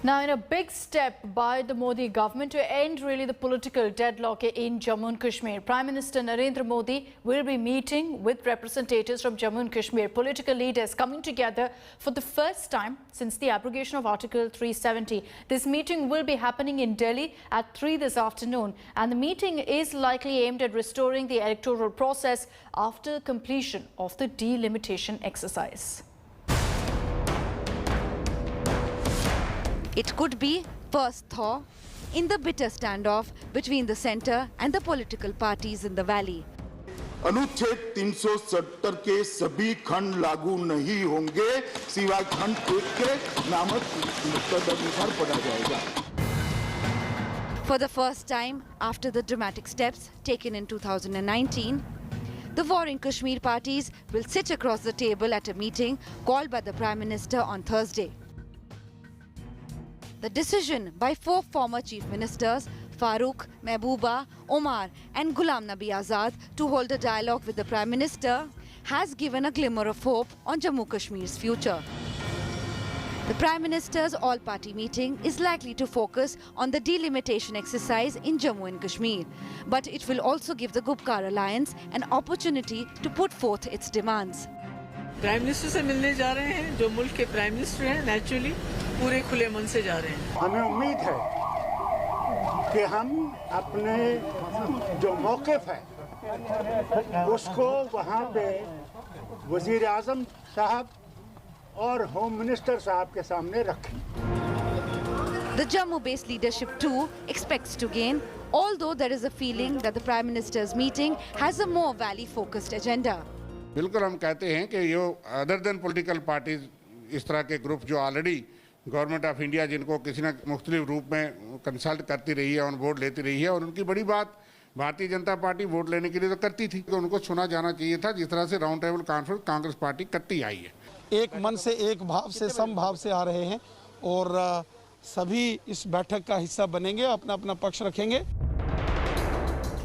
Now, in a big step by the Modi government to end really the political deadlock in Jammu and Kashmir, Prime Minister Narendra Modi will be meeting with representatives from Jammu and Kashmir, political leaders coming together for the first time since the abrogation of Article 370. This meeting will be happening in Delhi at 3 this afternoon, and the meeting is likely aimed at restoring the electoral process after completion of the delimitation exercise. It could be first thaw in the bitter standoff between the centre and the political parties in the valley. अनुच्छेद 370 के सभी खंड लागू नहीं होंगे सिवाय खंड 1 के नामक तदनुसार पढ़ा जाएगा. For the first time after the dramatic steps taken in 2019, the warring Kashmir parties will sit across the table at a meeting called by the Prime Minister on Thursday. The decision by 4 former Chief Ministers, Farooq, Mehbooba, Omar and Ghulam Nabi Azad to hold a dialogue with the Prime Minister has given a glimmer of hope on Jammu Kashmir's future. The Prime Minister's all-party meeting is likely to focus on the delimitation exercise in Jammu and Kashmir, but it will also give the Gupkar Alliance an opportunity to put forth its demands. Prime minister से मिलने जा रहे हैं जो मुल्क के prime minister हैं. Naturally पूरे खुले मन से जा रहे हैं. हमें उम्मीद है कि हम अपने जो मौक़िफ़ है उसको वहाँ पे वज़ीर आज़म साहब और होम मिनिस्टर साहब के सामने रखें. The Jammu-based leadership too expects to gain, although there is a feeling that the Prime Minister's meeting has a more valley-focused agenda. बिल्कुल हम कहते हैं कि ये अदर देन पॉलिटिकल पार्टीज इस तरह के ग्रुप जो ऑलरेडी गवर्नमेंट ऑफ इंडिया जिनको किसी न मुख्तलिफ रूप में कंसल्ट करती रही है और वोट लेती रही है, और उनकी बड़ी बात भारतीय जनता पार्टी वोट लेने के लिए तो करती थी, तो उनको सुना जाना चाहिए था जिस तरह से round table conference Congress party करती आई है. एक मन से एक भाव से समभाव से आ रहे हैं और सभी इस बैठक का हिस्सा बनेंगे, अपना अपना पक्ष रखेंगे.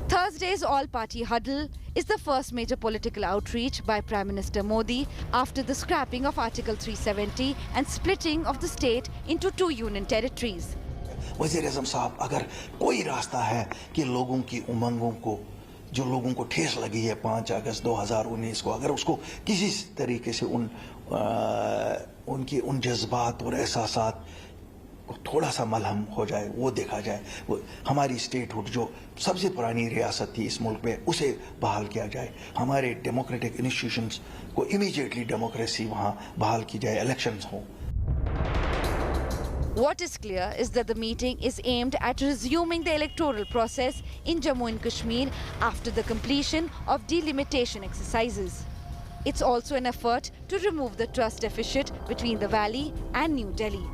Thursday's all-party huddle is the first major political outreach by Prime Minister Modi after the scrapping of Article 370 and splitting of the state into 2 union territories. वज़ीर आज़म साहब, अगर कोई रास्ता है कि लोगों की उमंगों को, जो लोगों को ठेस लगी है 5 अगस्त 2019 को, अगर उसको किसी तरीके से उनकी उन जज्बात और एहसासात थोड़ा सा मलहम हो जाए, वो देखा जाए, वो हमारी स्टेटहुड जो सबसे पुरानी रियासत थी इस मुल्क में उसे बहाल किया जाए, हमारे डेमोक्रेटिक इंस्टीट्यूशंस को इमीडिएटली डेमोक्रेसी वहाँ बहाल की जाए, इलेक्शंस हो. What is clear is that the meeting is aimed at resuming the electoral process in Jammu and Kashmir after the completion of delimitation exercises. It's also an effort to remove the trust deficit between the valley and New Delhi.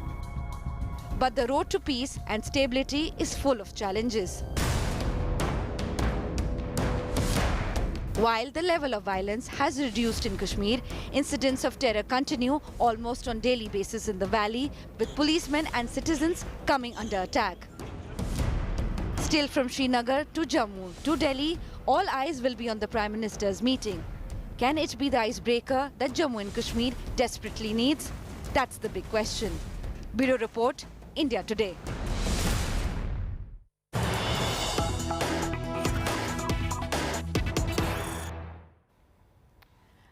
But the road to peace and stability is full of challenges. While the level of violence has reduced in Kashmir, incidents of terror continue almost on daily basis in the valley, with policemen and citizens coming under attack. Still, from Srinagar to Jammu to Delhi, all eyes will be on the Prime Minister's meeting. Can it be the icebreaker that Jammu and Kashmir desperately needs? That's the big question. Bureau Report, India Today.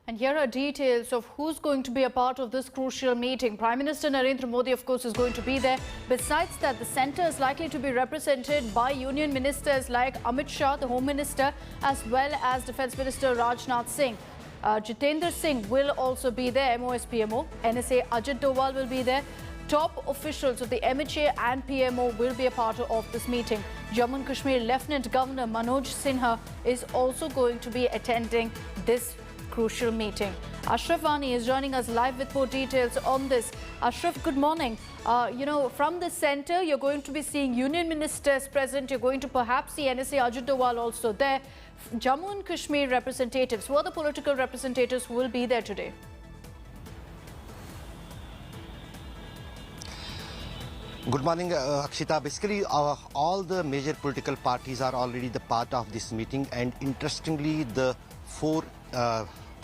And here are details of who's going to be a part of this crucial meeting. Prime Minister Narendra Modi, of course, is going to be there. Besides that, the centre is likely to be represented by union ministers like Amit Shah, the Home Minister, as well as Defence Minister Rajnath Singh. Jitendra Singh will also be there, MOSPMO. NSA Ajit Doval will be there. Top officials of the MHA and PMO will be a part of this meeting. Jammu and Kashmir Lieutenant Governor Manoj Sinha is also going to be attending this crucial meeting. Ashraf Vani is joining us live with more details on this. Ashraf, good morning. From the centre, you're going to be seeing union ministers present. You're going to perhaps see NSA Ajit Doval also there. Jammu and Kashmir representatives, who are the political representatives who will be there today? Good morning, Akshita. Basically, all the major political parties are already the part of this meeting, and interestingly, the 4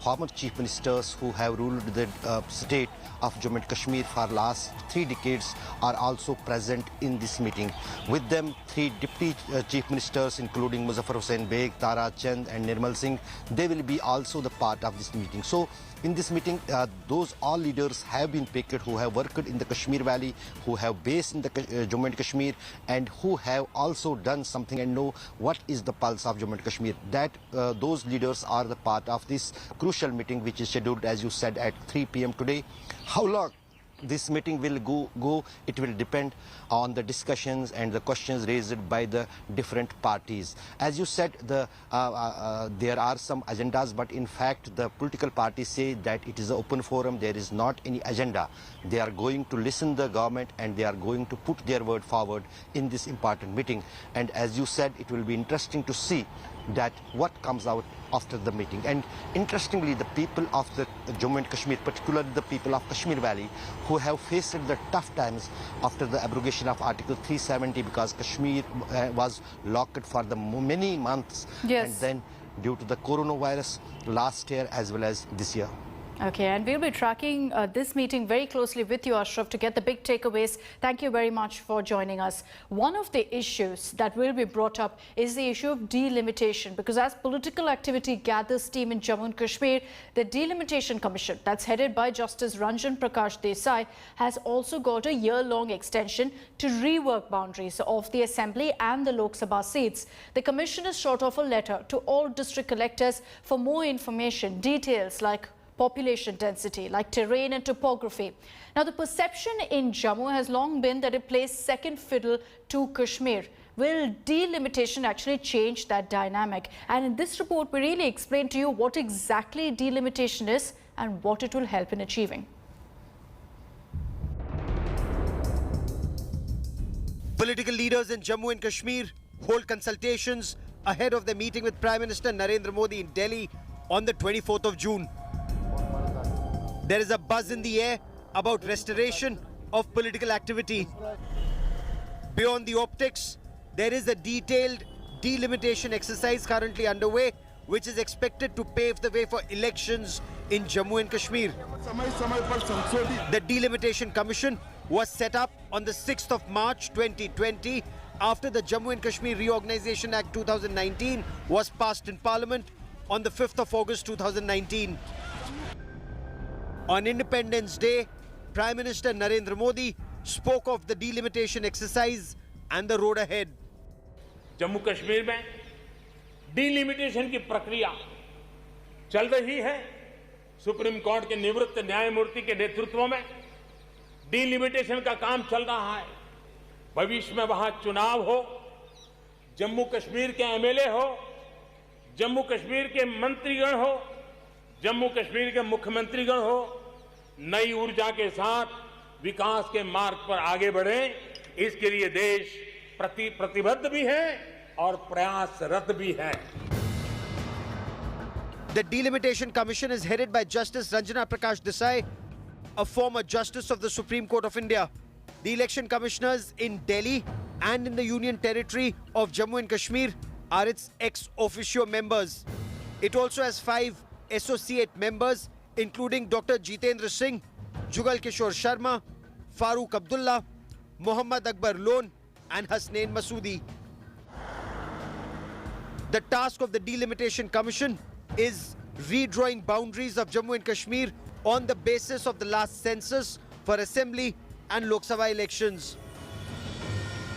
former chief ministers who have ruled the state of Jammu and Kashmir for last 3 decades are also present in this meeting. With them, 3 deputy chief ministers, including Muzaffar Hussain Beg, Tara Chand and Nirmal Singh, they will be also the part of this meeting. So in this meeting, those all leaders have been picked who have worked in the Kashmir Valley, who have based in the Jammu and Kashmir, and who have also done something and know what is the pulse of Jammu and Kashmir. That those leaders are the part of this crucial meeting, which is scheduled, as you said, at 3 p.m. today. How long this meeting will go, it will depend on the discussions and the questions raised by the different parties. As you said, there are some agendas, but in fact the political parties say that it is an open forum, there is not any agenda. They are going to listen to the government and they are going to put their word forward in this important meeting. And as you said, it will be interesting to see that what comes out after the meeting. And interestingly, the people of the Jammu and Kashmir, particularly the people of Kashmir Valley, who have faced the tough times after the abrogation of Article 370, because Kashmir was locked for the many months, yes, and then due to the coronavirus last year as well as this year. Okay, and we'll be tracking this meeting very closely with you, Ashraf, to get the big takeaways. Thank you very much for joining us. One of the issues that will be brought up is the issue of delimitation, because as political activity gathers steam in Jammu and Kashmir, the Delimitation Commission, that's headed by Justice Ranjan Prakash Desai, has also got a year-long extension to rework boundaries of the Assembly and the Lok Sabha seats. The Commission has shot off a letter to all district collectors for more information, details like population density, like terrain and topography. Now, the perception in Jammu has long been that it plays second fiddle to Kashmir. Will delimitation actually change that dynamic? And in this report, we really explain to you what exactly delimitation is and what it will help in achieving. Political leaders in Jammu and Kashmir hold consultations ahead of the meeting with Prime Minister Narendra Modi in Delhi on the 24th of June. There is a buzz in the air about restoration of political activity. Beyond the optics, there is a detailed delimitation exercise currently underway, which is expected to pave the way for elections in Jammu and Kashmir. The Delimitation Commission was set up on the 6th of March 2020 after the Jammu and Kashmir Reorganisation Act 2019 was passed in Parliament on the 5th of August 2019. On Independence Day, Prime Minister Narendra Modi spoke of the delimitation exercise and the road ahead. Jammu Kashmir में delimitation की प्रक्रिया चल रही है। Supreme court के निवृत्त न्यायमूर्ति के नेतृत्व में डिलिमिटेशन का काम चल रहा है। भविष्य में वहां चुनाव हो, जम्मू कश्मीर के एमएलए हो, जम्मू कश्मीर के मंत्रीगण हो, जम्मू कश्मीर के मुख्यमंत्रीगण हो, नई ऊर्जा के साथ विकास के मार्ग पर आगे बढ़े, इसके लिए देश प्रतिबद्ध भी है और प्रयासरत भी है। The Delimitation Commission is headed by Justice Ranjana Prakash Desai, a former Justice of the Supreme Court of India. The election commissioners in Delhi and in the Union Territory of Jammu and Kashmir are its ex officio members. It also has 5 associate members, including Dr. Jitendra Singh, Jugal Kishore Sharma, Farooq Abdullah, Muhammad Akbar Lone, and Hasnain Masoodi. The task of the Delimitation Commission is redrawing boundaries of Jammu and Kashmir on the basis of the last census for Assembly and Lok Sabha elections.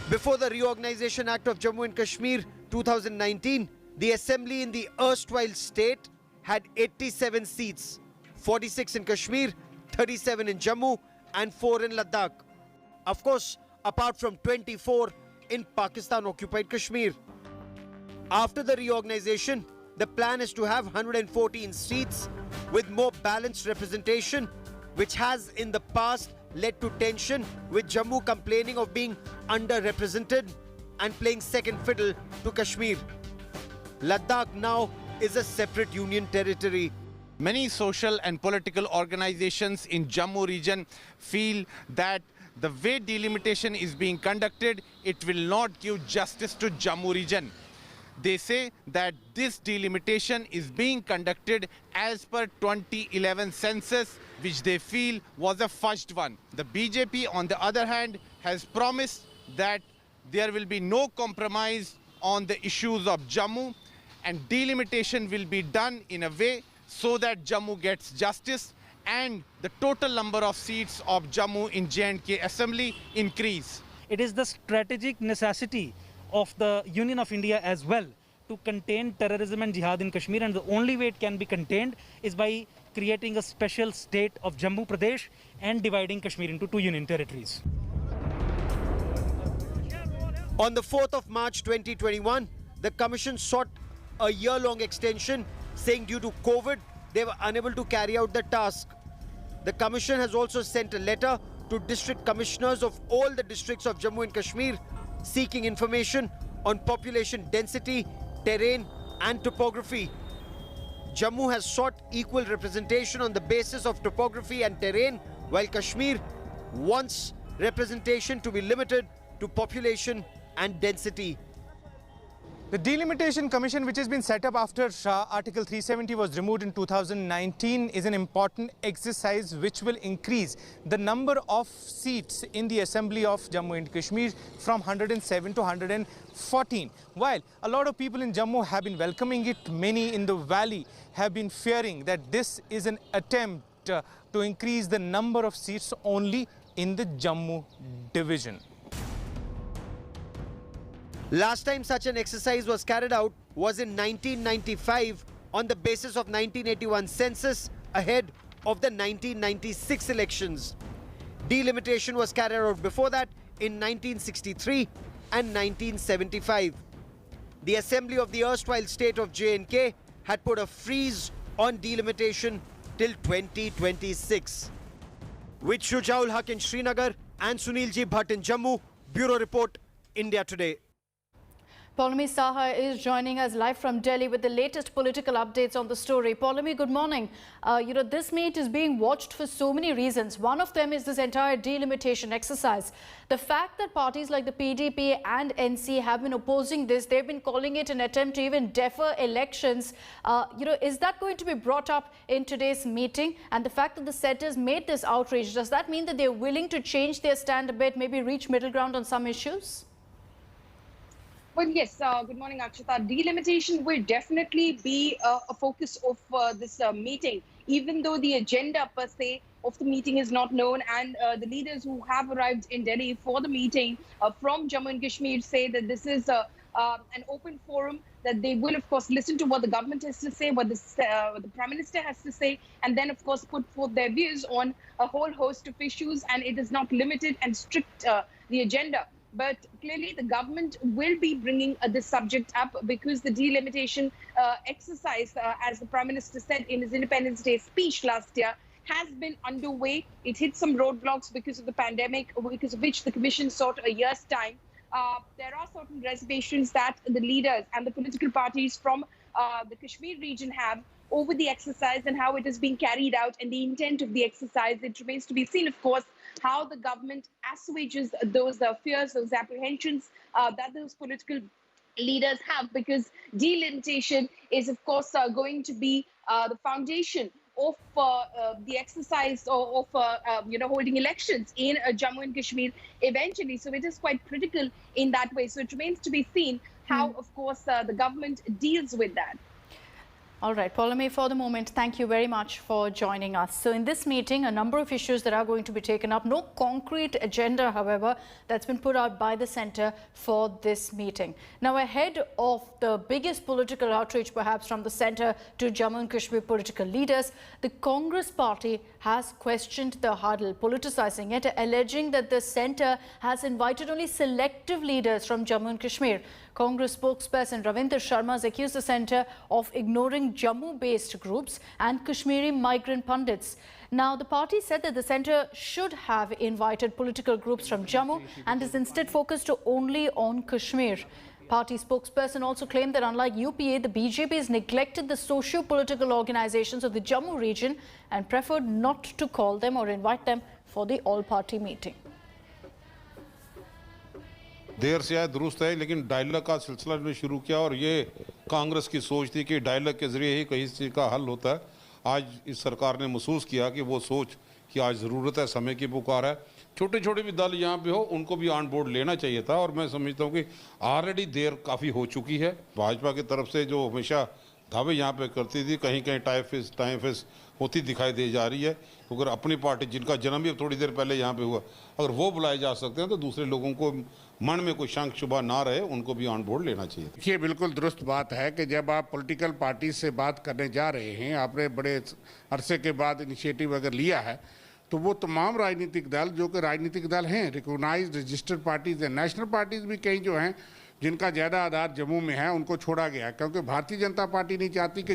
Before the Reorganisation Act of Jammu and Kashmir 2019, the Assembly in the erstwhile state had 87 seats, 46 in Kashmir, 37 in Jammu and 4 in Ladakh. Of course, apart from 24 in Pakistan-occupied Kashmir. After the reorganization, the plan is to have 114 seats with more balanced representation, which has in the past led to tension, with Jammu complaining of being underrepresented and playing second fiddle to Kashmir. Ladakh now is a separate union territory. Many social and political organizations in Jammu region feel that the way delimitation is being conducted, it will not give justice to Jammu region. They say that this delimitation is being conducted as per 2011 census, which they feel was a fudged one. The BJP, on the other hand, has promised that there will be no compromise on the issues of Jammu, and delimitation will be done in a way so that Jammu gets justice and the total number of seats of Jammu in J&K Assembly increase. It is the strategic necessity of the Union of India as well to contain terrorism and jihad in Kashmir, and the only way it can be contained is by creating a special state of Jammu Pradesh and dividing Kashmir into 2 union territories. On the 4th of March 2021, the Commission sought a year-long extension, saying due to COVID, they were unable to carry out the task. The Commission has also sent a letter to district commissioners of all the districts of Jammu and Kashmir seeking information on population density, terrain and topography. Jammu has sought equal representation on the basis of topography and terrain, while Kashmir wants representation to be limited to population and density. The Delimitation Commission, which has been set up after Article 370 was removed in 2019, is an important exercise which will increase the number of seats in the Assembly of Jammu and Kashmir from 107 to 114. While a lot of people in Jammu have been welcoming it, many in the valley have been fearing that this is an attempt to increase the number of seats only in the Jammu division. Last time such an exercise was carried out was in 1995 on the basis of 1981 census ahead of the 1996 elections. Delimitation was carried out before that in 1963 and 1975. The Assembly of the erstwhile state of J&K had put a freeze on delimitation till 2026. With Shujaul Haq in Srinagar and Sunilji Bhatt in Jammu, Bureau Report, India Today. Paulami Saha is joining us live from Delhi with the latest political updates on the story. Paulami, good morning. This meet is being watched for so many reasons. One of them is this entire delimitation exercise. The fact that parties like the PDP and NC have been opposing this, they've been calling it an attempt to even defer elections. Is that going to be brought up in today's meeting? And the fact that the centers made this outrage, does that mean that they're willing to change their stand a bit, maybe reach middle ground on some issues? Well, yes. Good morning, Akshita. Delimitation will definitely be a focus of this meeting, even though the agenda per se of the meeting is not known, and the leaders who have arrived in Delhi for the meeting from Jammu and Kashmir say that this is an open forum, that they will, of course, listen to what the government has to say, what the Prime Minister has to say, and then, of course, put forth their views on a whole host of issues, and it is not limited and strict, the agenda. But clearly the government will be bringing this subject up because the delimitation exercise, as the Prime Minister said in his Independence Day speech last year, has been underway. It hit some roadblocks because of the pandemic, because of which the Commission sought a year's time. There are certain reservations that the leaders and the political parties from the Kashmir region have over the exercise and how it is being carried out and the intent of the exercise. It remains to be seen, of course, how the government assuages those fears, those apprehensions that those political leaders have, because delimitation is, of course, going to be the foundation of the exercise of holding elections in Jammu and Kashmir eventually. So it is quite critical in that way. So it remains to be seen how, of course, the government deals with that. All right, Paulami, for the moment, thank you very much for joining us. So in this meeting, a number of issues that are going to be taken up. No concrete agenda, however, that's been put out by the centre for this meeting. Now, ahead of the biggest political outrage, perhaps, from the centre to Jammu and Kashmir political leaders, the Congress party has questioned the huddle, politicising it, alleging that the centre has invited only selective leaders from Jammu and Kashmir. Congress spokesperson Ravinder Sharma has accused the centre of ignoring Jammu-based groups and Kashmiri migrant pundits. Now, the party said that the centre should have invited political groups from Jammu and is instead focused only on Kashmir. Party spokesperson also claimed that unlike UPA, the BJP has neglected the socio-political organisations of the Jammu region and preferred not to call them or invite them for the all-party meeting. देर से आया दुरुस्त है, लेकिन dialogue का सिलसिला ने शुरू किया और ये कांग्रेस की सोच थी कि डायलॉग के जरिए ही कहीं चीज़ का हल होता है। आज इस सरकार ने महसूस किया कि वो सोच की आज ज़रूरत है, समय की पुकार है। छोटे छोटे भी दल यहाँ पे हो उनको भी ऑन बोर्ड लेना चाहिए था और मैं समझता हूँ कि ऑलरेडी देर काफ़ी हो चुकी है। भाजपा की तरफ से जो हमेशा दावे यहाँ पे करती थी, कहीं कहीं टाइम फेस होती दिखाई दे जा रही है। अगर अपनी पार्टी जिनका जन्म भी थोड़ी देर पहले यहाँ पे हुआ, अगर वो बुलाए जा सकते हैं तो दूसरे लोगों को मन में कोई शंक शुबा ना रहे, उनको भी ऑन बोर्ड लेना चाहिए। देखिए, बिल्कुल दुरुस्त बात है कि जब आप पॉलिटिकल पार्टी से बात करने जा रहे हैं, आपने बड़े अरसे के बाद इनिशिएटिव अगर लिया है, तो वो तमाम राजनीतिक दल जो कि राजनीतिक दल हैं, रिकॉग्नाइज्ड रजिस्टर्ड पार्टीज हैं, नेशनल पार्टीज भी कई जो हैं जिनका ज़्यादा आधार जम्मू में है, उनको छोड़ा गया, क्योंकि भारतीय जनता पार्टी नहीं चाहती कि